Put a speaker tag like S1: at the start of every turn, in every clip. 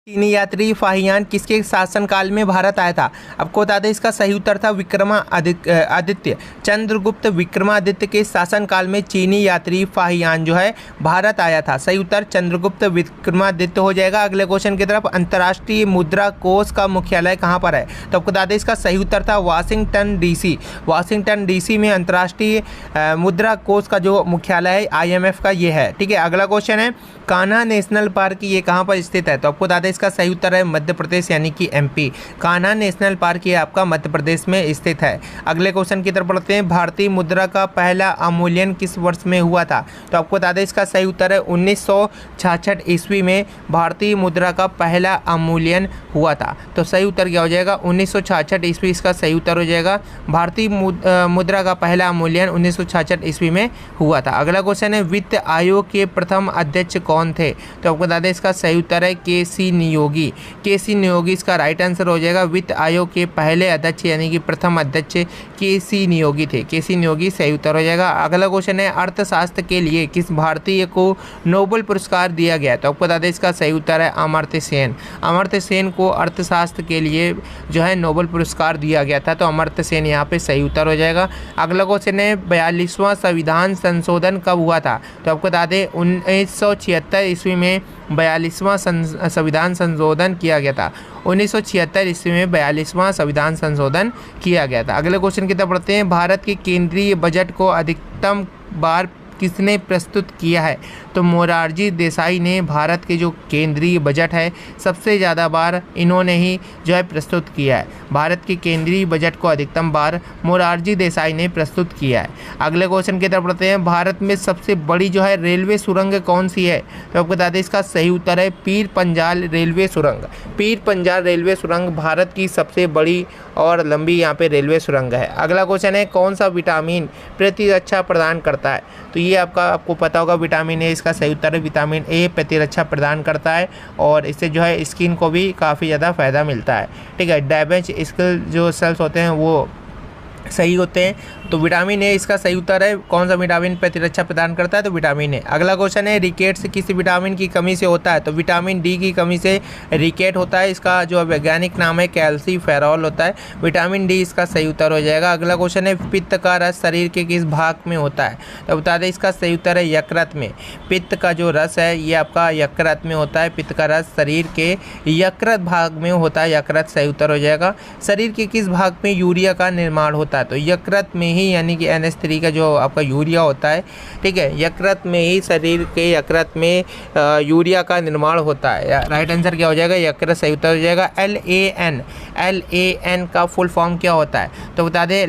S1: चीनी यात्री फाहियान किसके शासनकाल में भारत आया था? आपको बता दें इसका सही उत्तर था विक्रमादित्य। चंद्रगुप्त विक्रमादित्य के शासनकाल में चीनी यात्री फाहियान जो है भारत आया था। सही उत्तर चंद्रगुप्त विक्रमादित्य हो जाएगा। अगले क्वेश्चन की तरफ, अंतर्राष्ट्रीय मुद्रा कोष का मुख्यालय कहाँ पर है? तो आपको बता दें इसका सही उत्तर था वाशिंगटन डीसी। वाशिंगटन डीसी में अंतर्राष्ट्रीय मुद्रा कोष का जो मुख्यालय है IMF का ये है। ठीक है, अगला क्वेश्चन है कान्हा नेशनल पार्क ये कहाँ पर स्थित है? तो आपको बता दें इसका सही उत्तर है मध्य प्रदेश यानी कि MP। कान्हा नेशनल पार्क ये आपका मध्य प्रदेश में स्थित है। अगले क्वेश्चन की तरफ बढ़ते हैं, भारतीय मुद्रा का पहला अवमूल्यन किस वर्ष में हुआ था? तो आपको बता दें इसका सही उत्तर है 1966 ईस्वी में भारतीय मुद्रा का पहला अवमूल्यन हुआ था। तो सही उत्तर क्या हो जाएगा? 1966 ईस्वी इसका सही उत्तर हो जाएगा। भारतीय मुद्रा का पहला अवमूल्यन 1966 ईस्वी में हुआ था। अगला क्वेश्चन है वित्त आयोग के प्रथम अध्यक्ष कौन थे? तो आपको बता दें इसका सही उत्तर है KC नियोगी। KC नियोगी इसका राइट आंसर हो जाएगा। वित्त आयोग के पहले अध्यक्ष यानी कि प्रथम अध्यक्ष KC नियोगी थे। KC नियोगी सही उत्तर हो जाएगा। अगला क्वेश्चन है अर्थशास्त्र के लिए किस भारतीय को नोबेल पुरस्कार दिया गया? तो आपको बता दें इसका सही उत्तर है अमर्त्य सेन। अमर्त्य सेन को अर्थशास्त्र के लिए जो है नोबेल पुरस्कार दिया गया था। तो अमर्त्य सेन यहाँ पे सही उत्तर हो जाएगा। अगला क्वेश्चन है 42वां संविधान संशोधन कब हुआ था? तो आपको बता दें 1976 ईस्वी में 42वां संविधान संशोधन किया गया था। 1976 ईस्वी में 42वां संविधान संशोधन किया गया था। अगले क्वेश्चन की तरफ बढ़ते हैं, भारत के केंद्रीय बजट को अधिकतम बार किसने प्रस्तुत किया है? तो मोरारजी देसाई ने भारत के जो केंद्रीय बजट है सबसे ज़्यादा बार इन्होंने ही जो है प्रस्तुत किया है। भारत के केंद्रीय बजट को अधिकतम बार मोरारजी देसाई ने प्रस्तुत किया है। अगले क्वेश्चन की तरफ बढ़ते हैं, भारत में सबसे बड़ी जो है रेलवे सुरंग कौन सी है? तो आपको बता दें इसका सही उत्तर है पीर पंजाल रेलवे सुरंग। पीर पंजाल रेलवे सुरंग भारत की सबसे बड़ी और लंबी यहाँ पे रेलवे सुरंग है। अगला क्वेश्चन है कौन सा विटामिन प्रतिरक्षा प्रदान करता है? तो ये आपको पता होगा विटामिन ए इसका सही उत्तर है। विटामिन ए प्रतिरक्षा प्रदान करता है और इससे जो है स्किन को भी काफ़ी ज़्यादा फायदा मिलता है। ठीक है, डैमेज स्किन जो सेल्स होते हैं वो सही होते हैं। तो विटामिन ए इसका सही उत्तर है। कौन सा विटामिन प्रतिरक्षा प्रदान करता है? तो विटामिन ए। अगला क्वेश्चन है रिकेट्स किस विटामिन की कमी से होता है? तो विटामिन डी की कमी से रिकेट होता है। इसका जो वैज्ञानिक नाम है कैल्सीफेरॉल होता है। विटामिन डी इसका सही उत्तर हो जाएगा। अगला क्वेश्चन है पित्त का रस शरीर के किस भाग में होता है? तो बता दें इसका सही उत्तर है यकृत में। पित्त का जो रस है ये आपका यकृत में होता है। पित्त का रस शरीर के यकृत भाग में होता है। यकृत सही उत्तर हो जाएगा। शरीर के किस भाग में यूरिया का निर्माण होता है? तो यकृत में ही यानी कि NH3 का जो आपका यूरिया होता है। ठीक है, यकृत में ही शरीर के यकृत में यूरिया का निर्माण होता है। राइट आंसर क्या हो जाएगा? यकृत सही उत्तर हो जाएगा। LAN का फुल फॉर्म क्या होता है? तो बता दें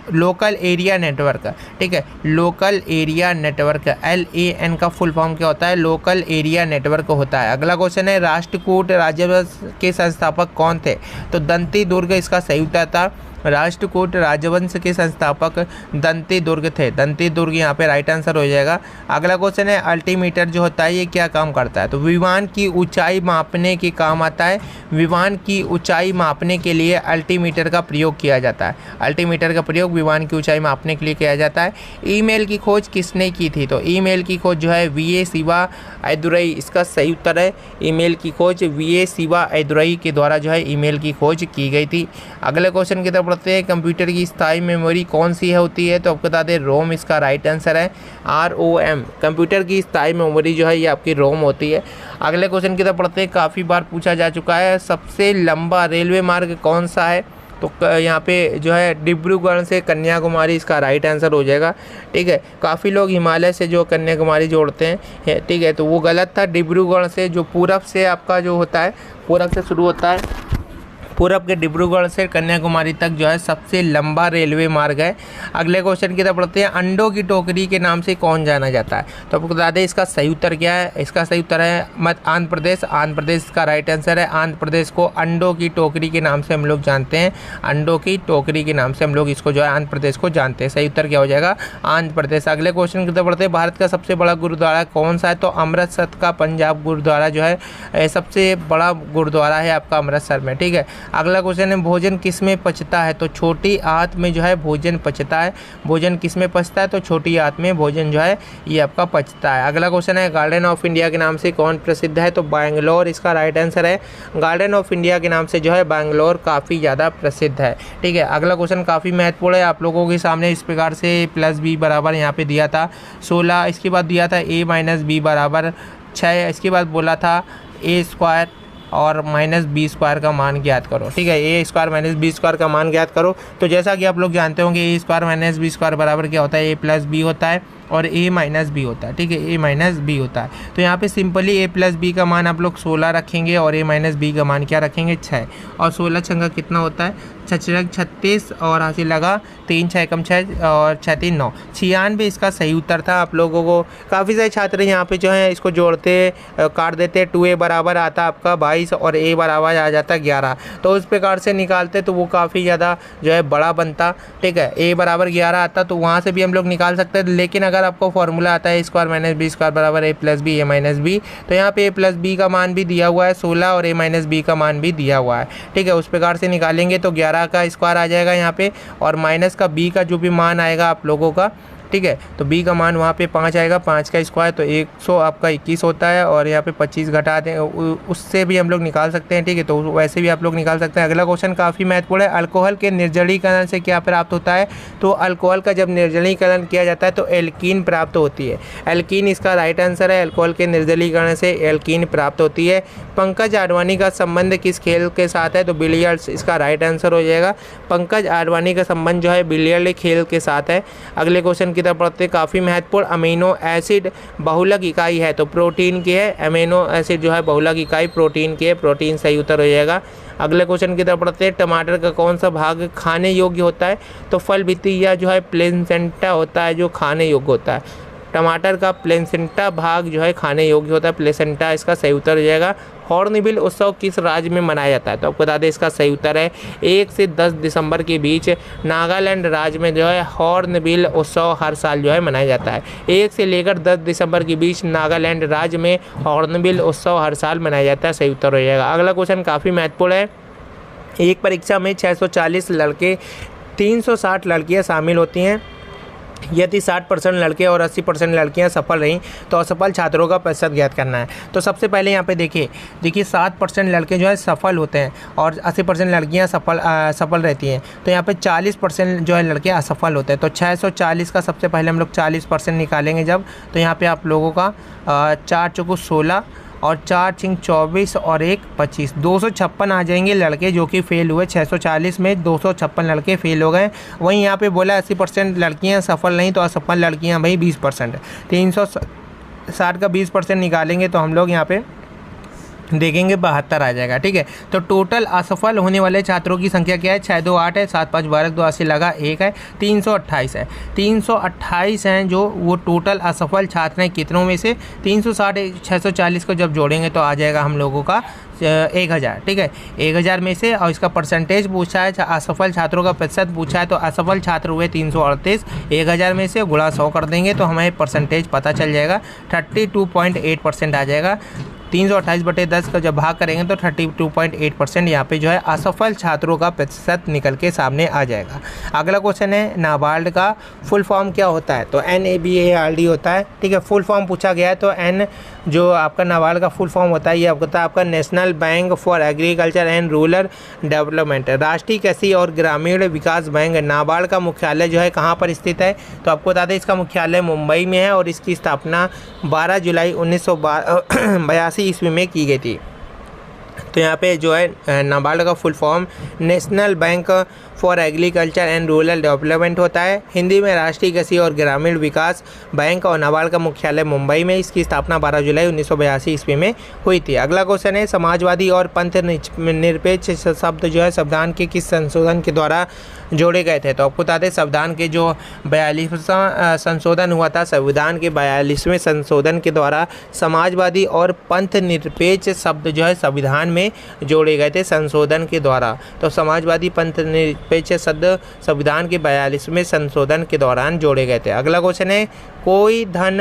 S1: लोकल एरिया नेटवर्क। ठीक है, लोकल एरिया नेटवर्क LAN का फुल फॉर्म क्या होता है? लोकल एरिया नेटवर्क होता है। अगला क्वेश्चन है राष्ट्रकूट राजवंश के संस्थापक कौन थे? तो दंती दुर्ग इसका सही उत्तर था। राष्ट्रकूट राजवंश के संस्थापक दंती दुर्ग थे। दंती दुर्ग यहाँ पे राइट आंसर हो जाएगा। अगला क्वेश्चन है अल्टीमीटर जो होता है ये क्या काम करता है? तो विमान की ऊंचाई मापने के काम आता है। विमान की ऊंचाई मापने के लिए अल्टीमीटर का प्रयोग किया जाता है। अल्टीमीटर का प्रयोग विमान की ऊंचाई मापने के लिए किया जाता है। ईमेल की खोज किसने की थी? तो ईमेल की खोज जो है VA शिवा एदुरई इसका सही उत्तर है। ईमेल की खोज VA शिवा एदुरई के द्वारा जो है ईमेल की खोज की गई थी। अगले क्वेश्चन की तरफ बढ़ते हैं, कंप्यूटर की स्थायी मेमोरी कौन सी होती है? तो आपको बता दें रोम इसका राइट आंसर है। ROM कंप्यूटर की स्थायी मेमोरी जो है ये आपकी रोम होती है। अगले क्वेश्चन की तरफ बढ़ते हैं, काफ़ी बार पूछा जा चुका है सबसे लंबा रेलवे मार्ग कौन सा है? तो यहाँ पे जो है डिब्रूगढ़ से कन्याकुमारी इसका राइट आंसर हो जाएगा। ठीक है, काफ़ी लोग हिमालय से जो कन्याकुमारी जोड़ते हैं। ठीक है, तो वो गलत था। डिब्रूगढ़ से जो पूरब से आपका जो होता है, पूरब से शुरू होता है, पूरब के डिब्रूगढ़ से कन्याकुमारी तक जो है सबसे लंबा रेलवे मार्ग है। अगले क्वेश्चन की तरफ बढ़ते हैं, अंडों की टोकरी के नाम से कौन जाना जाता है? तो आपको बता दें इसका सही उत्तर क्या है? इसका सही उत्तर है आंध्र प्रदेश। आंध्र प्रदेश का राइट आंसर है। आंध्र प्रदेश को अंडों की टोकरी के नाम से हम लोग जानते हैं। अंडों की टोकरी के नाम से हम लोग इसको जो है आंध्र प्रदेश को जानते हैं। सही उत्तर क्या हो जाएगा? आंध्र प्रदेश। अगले क्वेश्चन की तरफ बढ़ते हैं, भारत का सबसे बड़ा गुरुद्वारा कौन सा है? तो अमृतसर का पंजाब गुरुद्वारा जो है सबसे बड़ा गुरुद्वारा है आपका अमृतसर में। ठीक है, अगला क्वेश्चन है भोजन किस में पचता है, तो छोटी आंत में जो है भोजन पचता है। भोजन किस में पचता है, तो छोटी आंत में भोजन जो है ये आपका पचता है। अगला क्वेश्चन है गार्डन ऑफ इंडिया के नाम से कौन प्रसिद्ध है, तो बैंगलोर इसका राइट आंसर है। गार्डन ऑफ इंडिया के नाम से जो है बैंगलोर काफ़ी ज़्यादा प्रसिद्ध है। ठीक है, अगला क्वेश्चन काफ़ी महत्वपूर्ण है आप लोगों के सामने। इस प्रकार से +b बराबर यहाँ पे दिया था 16, इसके बाद दिया था a - b बराबर 6, इसके बाद बोला था a² और -b² का मान ज्ञात करो। ठीक है, a² - b² का मान ज्ञात करो। तो जैसा कि आप लोग जानते होंगे a² - b² बराबर क्या होता है, a + b होता है और a - b होता है। ठीक है, a - b होता है। तो यहाँ पे सिंपली a + b का मान आप लोग 16 रखेंगे और a - b का मान क्या रखेंगे 6, और 16 छंगा कितना होता है 36 और हासिल लगा 3 6 कम 6 और 6 3 9 96 इसका सही उत्तर था। आप लोगों को काफ़ी सारे छात्र यहाँ पे जो है इसको जोड़ते काट देते, 2a बराबर आता आपका 22 और a बराबर आ जाता 11, तो उस प्रकार से निकालते तो वो काफ़ी ज़्यादा जो है बड़ा बनता। ठीक है, a बराबर 11 आता तो वहाँ से भी हम लोग निकाल सकते हैं, लेकिन अगर आपको फॉर्मूला आता है a² - b² बराबर a + b a - b, तो यहाँ पे a + b का मान भी दिया हुआ है 16 और a - b का मान भी दिया हुआ है। ठीक है, उस प्रकार से निकालेंगे तो 11 का स्क्वायर आ जाएगा यहाँ पे, और माइनस का b का जो भी मान आएगा आप लोगों का, ठीक है, तो b का मान वहाँ पे 5 आएगा, 5 का स्क्वायर तो 100 आपका 21 होता है, और यहाँ पे 25 घटा दें उससे भी हम लोग निकाल सकते हैं। ठीक है, तो वैसे भी आप लोग निकाल सकते हैं। अगला क्वेश्चन काफ़ी महत्वपूर्ण है, अल्कोहल के निर्जलीकरण से क्या प्राप्त होता है, तो अल्कोहल का जब निर्जलीकरण किया जाता है तो एल्कीन प्राप्त होती है। एल्कीन इसका राइट आंसर है, अल्कोहल के निर्जलीकरण से एल्कीन प्राप्त होती है। पंकज आडवाणी का संबंध किस खेल के साथ है, तो बिलियर्ड्स इसका राइट आंसर हो जाएगा। पंकज आडवाणी का संबंध जो है बिलियर्ड खेल के साथ है। अगले क्वेश्चन की तरफ बढ़ते, काफ़ी महत्वपूर्ण, अमीनो एसिड बहुलक इकाई है, तो प्रोटीन की है। अमीनो एसिड जो है बहुलक इकाई प्रोटीन की है, प्रोटीन सही उत्तर हो जाएगा। अगले क्वेश्चन की तरफ बढ़ते, टमाटर का कौन सा भाग खाने योग्य होता है, तो फल भित्ति या जो है प्लेसेंटा होता है जो खाने योग्य होता है। टमाटर का प्लेसेंटा भाग जो है खाने योग्य होता है, प्लेसेंटा इसका सही उत्तर हो जाएगा। हॉर्नबिल उत्सव किस राज्य में मनाया जाता है, तो आपको बता दें इसका सही उत्तर है 1 से 10 दिसंबर के बीच नागालैंड राज्य में जो है हॉर्नबिल उत्सव हर साल जो है मनाया जाता है। 1 से लेकर 10 दिसंबर के बीच नागालैंड राज्य में हॉर्नबिल उत्सव हर साल मनाया जाता है, सही उत्तर हो जाएगा। अगला क्वेश्चन काफ़ी महत्वपूर्ण है, एक परीक्षा में 640 लड़के 360 लड़कियाँ शामिल होती हैं, यदि 60% लड़के और 80% लड़कियां सफल रहीं तो असफल छात्रों का प्रतिशत ज्ञात करना है। तो सबसे पहले यहाँ पे देखिए 60% लड़के जो है सफल होते हैं और 80% लड़कियां सफल रहती हैं, तो यहाँ पे 40% जो है लड़के असफल होते हैं। तो 640 का सबसे पहले हम लोग 40% निकालेंगे जब, तो यहाँ पे आप लोगों का 4 चौको 16 और 4 छिंग 24 और 1 25, 256 आ जाएंगे लड़के जो कि फेल हुए। 640 में 256 लड़के फेल हो गए। वहीं यहाँ पे बोला 80% लड़कियाँ सफल नहीं, तो असफल लड़कियाँ भाई 20%। 360 का 20% निकालेंगे तो हम लोग यहाँ पे देखेंगे 72 आ जाएगा। ठीक है, तो टोटल असफल होने वाले छात्रों की संख्या क्या है, 6 2 8 है, 7 5 12 2 80 लगा 1 है, 328 है। 328 हैं जो वो टोटल असफल छात्र हैं। कितनों में से 360 640 को जब जोड़ेंगे तो आ जाएगा हम लोगों का 1000। ठीक है, 1000 में से, और इसका परसेंटेज पूछा है, असफल छात्रों का प्रतिशत पूछा है, तो असफल छात्र हुए 338, 1000 में से गुणा 100 कर देंगे तो हमें परसेंटेज पता चल जाएगा, 32.8% आ जाएगा। 328/10 का जब भाग करेंगे तो 32.8% यहाँ पे जो है असफल छात्रों का प्रतिशत निकल के सामने आ जाएगा। अगला क्वेश्चन है नाबार्ड का फुल फॉर्म क्या होता है, तो NABARD होता है। ठीक है, फुल फॉर्म पूछा गया है, तो N जो आपका नाबार्ड का फुल फॉर्म होता है ये होता है आपका national bank for agriculture and rural development, राष्ट्रीय कृषि और ग्रामीण विकास बैंक। नाबार्ड का मुख्यालय जो है कहाँ पर स्थित है, तो आपको बता दें इसका मुख्यालय मुंबई में है और इसकी स्थापना 12 जुलाई 1982 ईस्वी में की गई थी। तो यहाँ पे जो है नाबार्ड का full form national bank for agriculture and rural development होता है, हिंदी में राष्ट्रीय कृषि और ग्रामीण विकास बैंक, और नाबार्ड का मुख्यालय मुंबई में, इसकी स्थापना 12 जुलाई 1982 ईस्वी में हुई थी। अगला क्वेश्चन है समाजवादी और पंथ निरपेक्ष शब्द जो है संविधान के किस संशोधन के द्वारा जोड़े गए थे, तो आपको बता दें संविधान के जो 42वां संशोधन हुआ था, संविधान के 42वें संशोधन के द्वारा समाजवादी और पंथ निरपेक्ष शब्द जो है संविधान संविधान में जोड़े गए थे संशोधन के द्वारा। तो समाजवादी पंथ निरपेक्ष शब्द संविधान के 42वें संशोधन के दौरान जोड़े गए थे। अगला क्वेश्चन है, कोई धन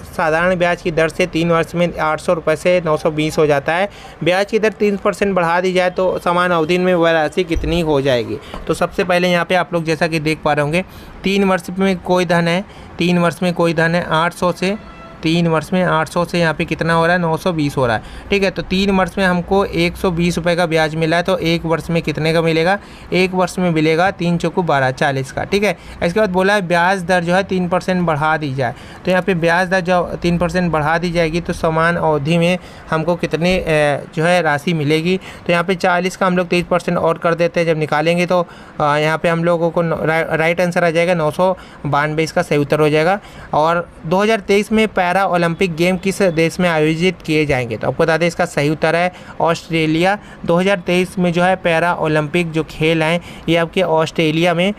S1: साधारण ब्याज की दर से 3 वर्ष में 800 रुपये से 920 हो जाता है। ब्याज की दर 3% बढ़ा दी जाए तो समान अवधि में वह राशि कितनी हो जाएगी। तो सबसे पहले यहाँ पे आप लोग जैसा कि देख पा रहे होंगे 3 वर्ष में कोई धन है, 3 वर्ष में कोई धन है 800 से, 3 वर्ष में 800 से यहाँ पे कितना हो रहा है 920 हो रहा है। ठीक है, तो 3 वर्ष में हमको 120 रुपये का ब्याज मिला है, तो 1 वर्ष में कितने का मिलेगा, 1 वर्ष में मिलेगा 3 चौको 12 40 का। ठीक है, इसके बाद बोला है ब्याज दर जो है 3% बढ़ा दी जाए। तो यहाँ पे ब्याज दर जो 3% बढ़ा दी जाएगी तो समान अवधि में हमको कितने जो है राशि मिलेगी। तो यहाँ पे 40 का हम लोग 23% और कर देते हैं, जब निकालेंगे तो यहाँ पे हम लोगों को राइट आंसर आ जाएगा 992, इसका सही उत्तर हो जाएगा। और 2023 में पैरा ओलंपिक गेम किस देश में आयोजित किए जाएंगे। तो आपको बता दें इसका सही उत्तर है ऑस्ट्रेलिया। 2023 में जो है पैरा ओलंपिक जो खेल हैं ये आपके ऑस्ट्रेलिया में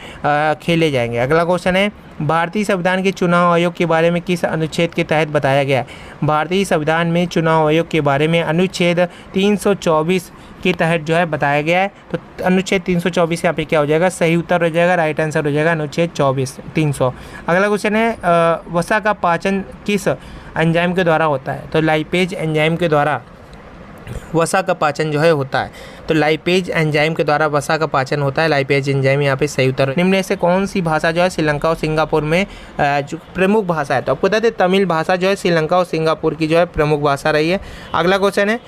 S1: खेले जाएंगे। अगला क्वेश्चन है, भारतीय संविधान के चुनाव आयोग के बारे में किस अनुच्छेद के तहत बताया गया है। भारतीय संविधान में चुनाव आयोग के बारे में अनुच्छेद 324 के तहत जो है बताया गया है। तो अनुच्छेद 324 यहाँ पे क्या हो जाएगा, सही उत्तर हो जाएगा, राइट आंसर हो जाएगा अनुच्छेद 300। अगला क्वेश्चन है, वसा का पाचन किस एंजाइम के द्वारा होता है। तो लाइपेज एंजाइम के द्वारा वसा का पाचन जो है होता है। तो लाइपेज एंजाइम के द्वारा वसा का पाचन होता है, लाइपेज एंजाइम यहाँ पे सही उत्तर। निम्न में से कौन सी भाषा जो है श्रीलंका और सिंगापुर में जो प्रमुख भाषा है। तो आपको बता दें तमिल भाषा जो है श्रीलंका और सिंगापुर की जो है प्रमुख भाषा रही है। अगला क्वेश्चन है,